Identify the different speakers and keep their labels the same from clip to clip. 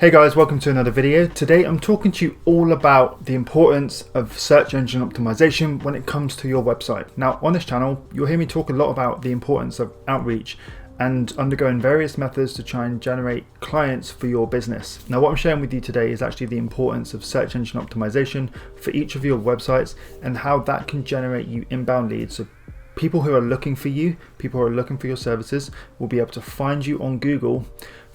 Speaker 1: Hey guys, welcome to another video. Today I'm talking to you all about the importance of search engine optimization when it comes to your website. Now on this channel, you'll hear me talk a lot about the importance of outreach and undergoing various methods to try and generate clients for your business. Now what I'm sharing with you today is actually the importance of search engine optimization for each of your websites and how that can generate you inbound leads. So people who are looking for you, people who are looking for your services will be able to find you on Google,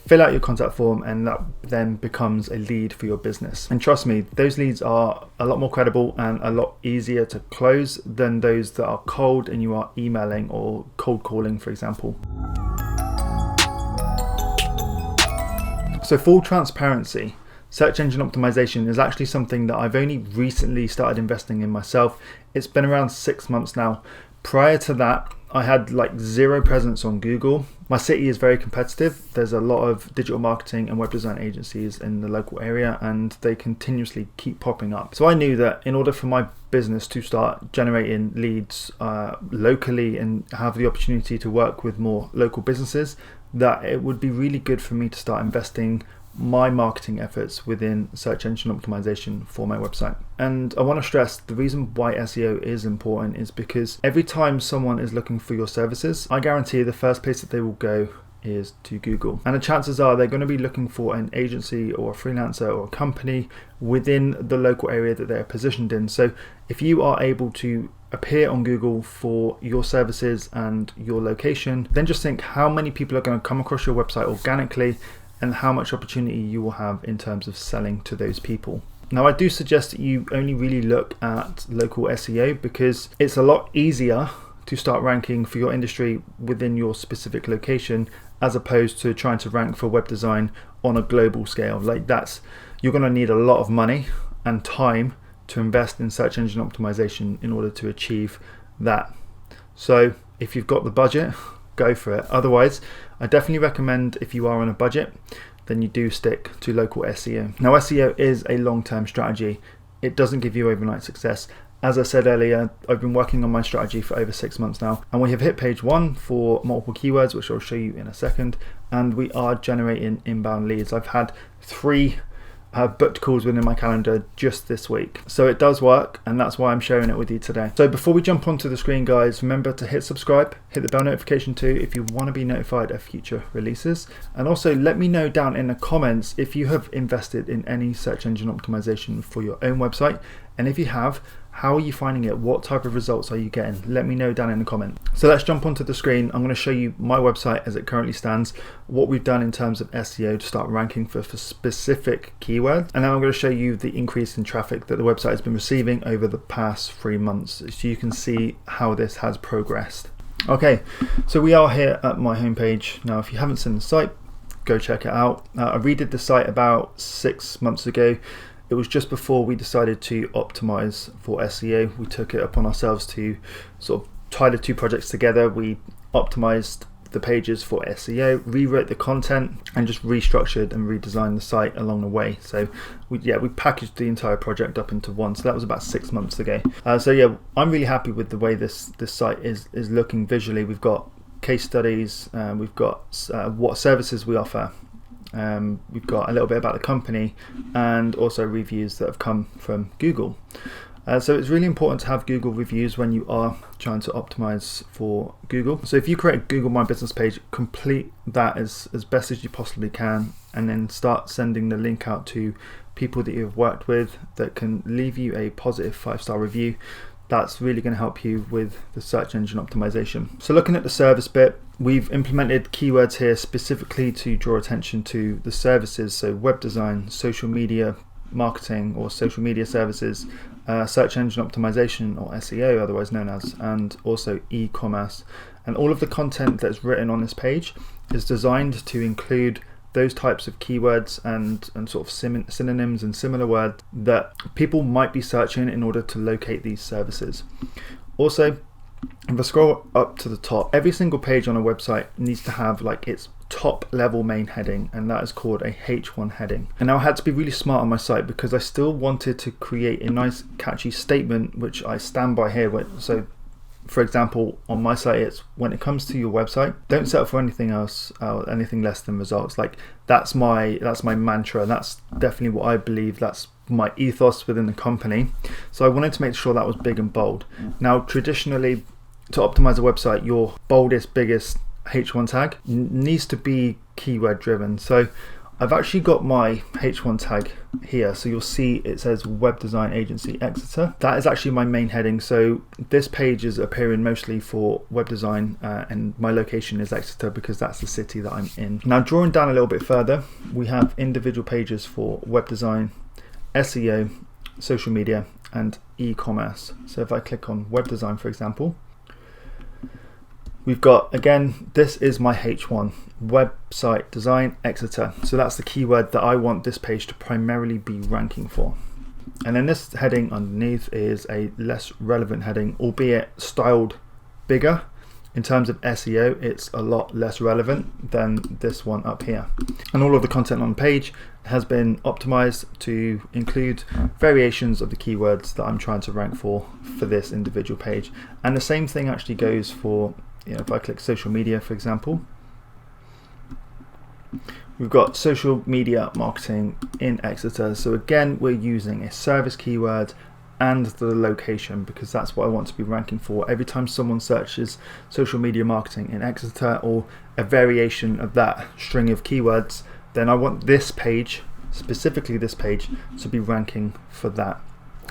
Speaker 1: fill out your contact form, and that then becomes a lead for your business. And trust me, those leads are a lot more credible and a lot easier to close than those that are cold and you are emailing or cold calling, for example. So full transparency, search engine optimization is actually something that I've only recently started investing in myself. It's been around 6 months now. Prior to that, I had like zero presence on Google. My city is very competitive. There's a lot of digital marketing and web design agencies in the local area, and they continuously keep popping up. So I knew that in order for my business to start generating leads locally and have the opportunity to work with more local businesses, that it would be really good for me to start investing my marketing efforts within search engine optimization for my website. And I want to stress the reason why SEO is important is because every time someone is looking for your services, I guarantee the first place that they will go is to Google. And the chances are they're going to be looking for an agency or a freelancer or a company within the local area that they're positioned in. So if you are able to appear on Google for your services and your location, then just think how many people are going to come across your website organically and how much opportunity you will have in terms of selling to those people. Now I do suggest that you only really look at local SEO because it's a lot easier to start ranking for your industry within your specific location as opposed to trying to rank for web design on a global scale. You're going to need a lot of money and time to invest in search engine optimization in order to achieve that. So if you've got the budget, go for it. Otherwise, I definitely recommend, if you are on a budget, then you do stick to local SEO. Now SEO is a long-term strategy. It doesn't give you overnight success. As I said earlier, I've been working on my strategy for over 6 months now, and we have hit page 1 for multiple keywords, which I'll show you in a second, and we are generating inbound leads. I've had 3 booked calls within my calendar just this week. So it does work, and that's why I'm sharing it with you today. So before we jump onto the screen, guys, remember to hit subscribe, hit the bell notification too if you want to be notified of future releases. And also let me know down in the comments if you have invested in any search engine optimization for your own website. And if you have, how are you finding it? What type of results are you getting? Let me know down in the comment. So let's jump onto the screen. I'm going to show you my website as it currently stands, what we've done in terms of SEO to start ranking for specific keywords. And then I'm going to show you the increase in traffic that the website has been receiving over the past 3 months, so you can see how this has progressed. Okay, so we are here at my homepage. Now, if you haven't seen the site, go check it out. I redid the site about 6 months ago. It was just before we decided to optimize for SEO. We took it upon ourselves to sort of tie the 2 projects together. We optimized the pages for SEO, rewrote the content, and just restructured and redesigned the site along the way. So we packaged the entire project up into one. So that was about 6 months ago. So yeah, I'm really happy with the way this site is looking visually. We've got case studies, we've got what services we offer. We've got a little bit about the company and also reviews that have come from Google. So it's really important to have Google reviews when you are trying to optimize for Google. So if you create a Google My Business page, complete that as best as you possibly can, and then start sending the link out to people that you've worked with that can leave you a positive 5-star review. That's really going to help you with the search engine optimization. So looking at the service bit, we've implemented keywords here specifically to draw attention to the services. So web design, social media marketing or social media services, search engine optimization or SEO otherwise known as, and also e-commerce. And all of the content that's written on this page is designed to include those types of keywords and sort of synonyms and similar words that people might be searching in order to locate these services. Also, if I scroll up to the top, every single page on a website needs to have like its top level main heading, and that is called a H1 heading. And now I had to be really smart on my site because I still wanted to create a nice catchy statement which I stand by here. So For example, on my site, it's when it comes to your website, don't settle for anything else, anything less than results. Like that's my mantra. That's definitely what I believe. That's my ethos within the company. So I wanted to make sure that was big and bold. Now, traditionally, to optimize a website, your boldest, biggest H1 tag needs to be keyword driven. So I've actually got my H1 tag here, so you'll see it says Web Design Agency Exeter. That is actually my main heading, so this page is appearing mostly for web design, and my location is Exeter because that's the city that I'm in. Now, drawing down a little bit further, we have individual pages for web design, SEO, social media, and e-commerce. So if I click on web design, for example, we've got, again, this is my H1, website design Exeter. So that's the keyword that I want this page to primarily be ranking for. And then this heading underneath is a less relevant heading, albeit styled bigger. In terms of SEO, it's a lot less relevant than this one up here. And all of the content on the page has been optimized to include variations of the keywords that I'm trying to rank for this individual page. And the same thing actually goes for, if I click social media, for example, we've got social media marketing in Exeter. So again, we're using a service keyword and the location because that's what I want to be ranking for. Every time someone searches social media marketing in Exeter or a variation of that string of keywords, then I want this page, specifically this page, to be ranking for that.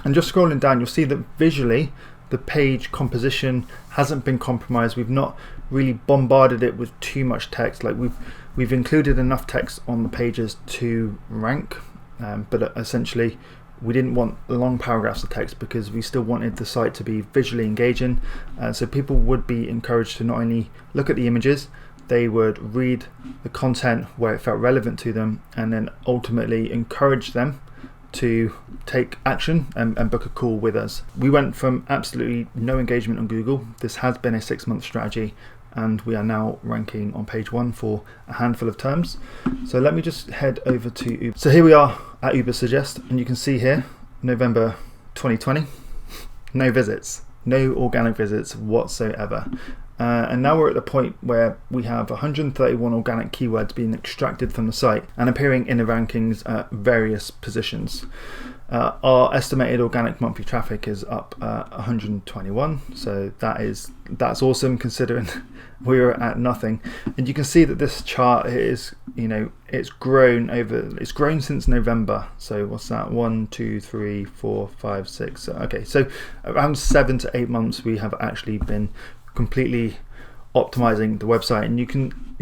Speaker 1: And just scrolling down, you'll see that visually the page composition hasn't been compromised. We've not really bombarded it with too much text. Like we've included enough text on the pages to rank, but essentially we didn't want long paragraphs of text because we still wanted the site to be visually engaging. So people would be encouraged to not only look at the images, they would read the content where it felt relevant to them, and then ultimately encourage them to take action and book a call with us. We went from absolutely no engagement on Google. This has been a 6-month strategy, and we are now ranking on page 1 for a handful of terms. So let me just head over to Uber. So here we are at Uber Suggest, and you can see here, November 2020, no visits, no organic visits whatsoever. And now we're at the point where we have 131 organic keywords being extracted from the site and appearing in the rankings at various positions. Our estimated organic monthly traffic is up 121, so that's awesome considering we were at nothing. And you can see that this chart is, it's grown since November. So what's that? 1, 2, 3, 4, 5, 6. Okay, so around 7 to 8 months we have actually been completely optimizing the website, and you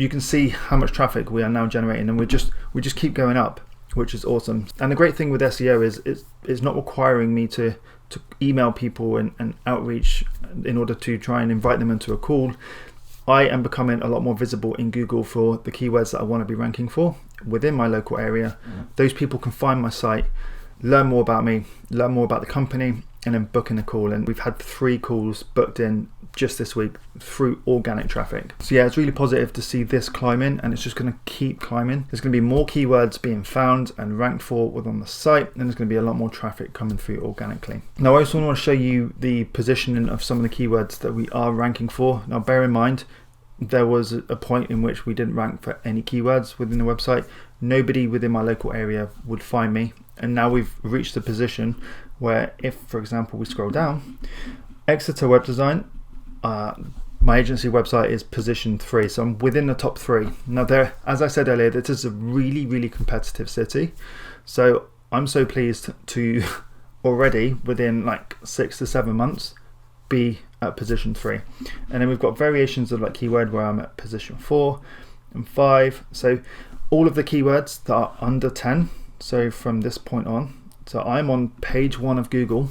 Speaker 1: can see how much traffic we are now generating, and we just keep going up, which is awesome. And the great thing with SEO is it's not requiring me to email people and outreach in order to try and invite them into a call. I am becoming a lot more visible in Google for the keywords that I want to be ranking for within my local area. Those people can find my site, learn more about me, learn more about the company, and then book in a call. And we've had 3 calls booked in just this week through organic traffic. So yeah, it's really positive to see this climbing, and it's just going to keep climbing. There's going to be more keywords being found and ranked for within the site, and there's going to be a lot more traffic coming through organically. Now I also want to show you the positioning of some of the keywords that we are ranking for. Now bear in mind, there was a point in which we didn't rank for any keywords within the website. Nobody within my local area would find me, and now we've reached a position where if, for example, we scroll down, Exeter Web Design, my agency website is position 3, so I'm within the top 3. Now there, as I said earlier, this is a really, really competitive city, so I'm so pleased to already within like 6 to 7 months be at position 3. And then we've got variations of like keyword where I'm at position 4 and 5. So all of the keywords that are under 10, so from this point on, so I'm on page 1 of Google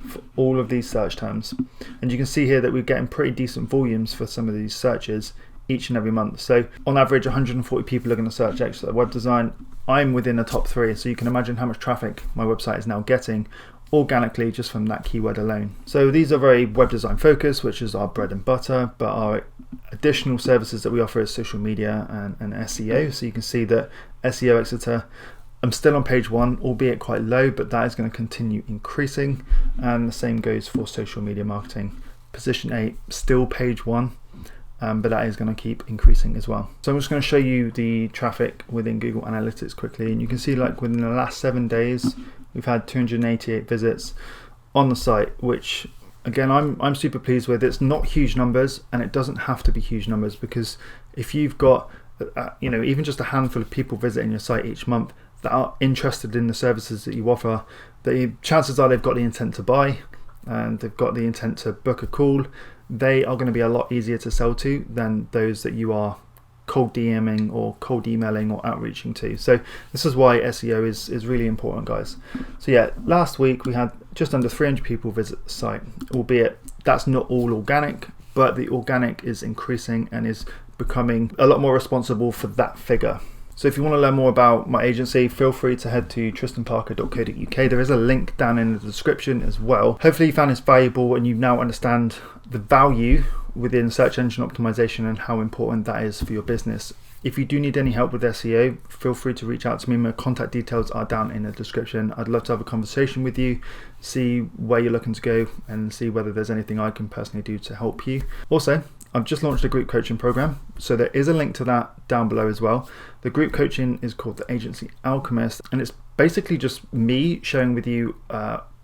Speaker 1: for all of these search terms, and you can see here that we're getting pretty decent volumes for some of these searches each and every month. So on average 140 people are going to search Exeter Web Design. I'm within the top 3, so you can imagine how much traffic my website is now getting organically just from that keyword alone. So these are very web design focused, which is our bread and butter, but our additional services that we offer is social media and SEO. So you can see that SEO Exeter, I'm still on page 1, albeit quite low, but that is going to continue increasing, and the same goes for social media marketing, position 8, still page 1. But that is going to keep increasing as well. So I'm just going to show you the traffic within Google Analytics quickly, and you can see like within the last 7 days we've had 288 visits on the site, which again I'm super pleased with. It's not huge numbers, and it doesn't have to be huge numbers, because if you've got even just a handful of people visiting your site each month that are interested in the services that you offer, the chances are they've got the intent to buy and they've got the intent to book a call. They are going to be a lot easier to sell to than those that you are cold DMing or cold emailing or outreaching to. So this is why SEO is really important, guys. So yeah, last week we had just under 300 people visit the site, albeit that's not all organic, but the organic is increasing and is becoming a lot more responsible for that figure. So if you want to learn more about my agency, feel free to head to tristanparker.co.uk. There is a link down in the description as well. Hopefully you found this valuable and you now understand the value within search engine optimization and how important that is for your business. If you do need any help with SEO, feel free to reach out to me. My contact details are down in the description. I'd love to have a conversation with you, see where you're looking to go, and see whether there's anything I can personally do to help you. Also, I've just launched a group coaching program, so there is a link to that down below as well. The group coaching is called the Agency Alchemist, and it's basically just me sharing with you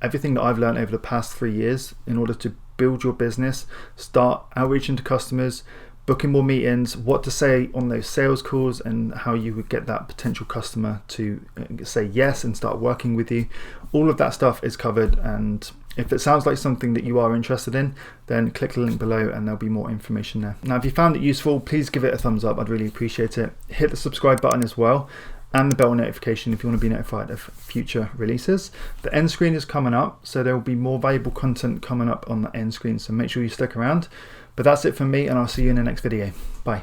Speaker 1: everything that I've learned over the past 3 years in order to build your business, start outreaching to customers, booking more meetings, what to say on those sales calls, and how you would get that potential customer to say yes and start working with you. All of that stuff is covered, and if it sounds like something that you are interested in, then click the link below and there'll be more information there. Now, if you found it useful, please give it a thumbs up. I'd really appreciate it. Hit the subscribe button as well, and the bell notification if you want to be notified of future releases. The end screen is coming up, so there will be more valuable content coming up on the end screen, so make sure you stick around. But that's it from me, and I'll see you in the next video. Bye.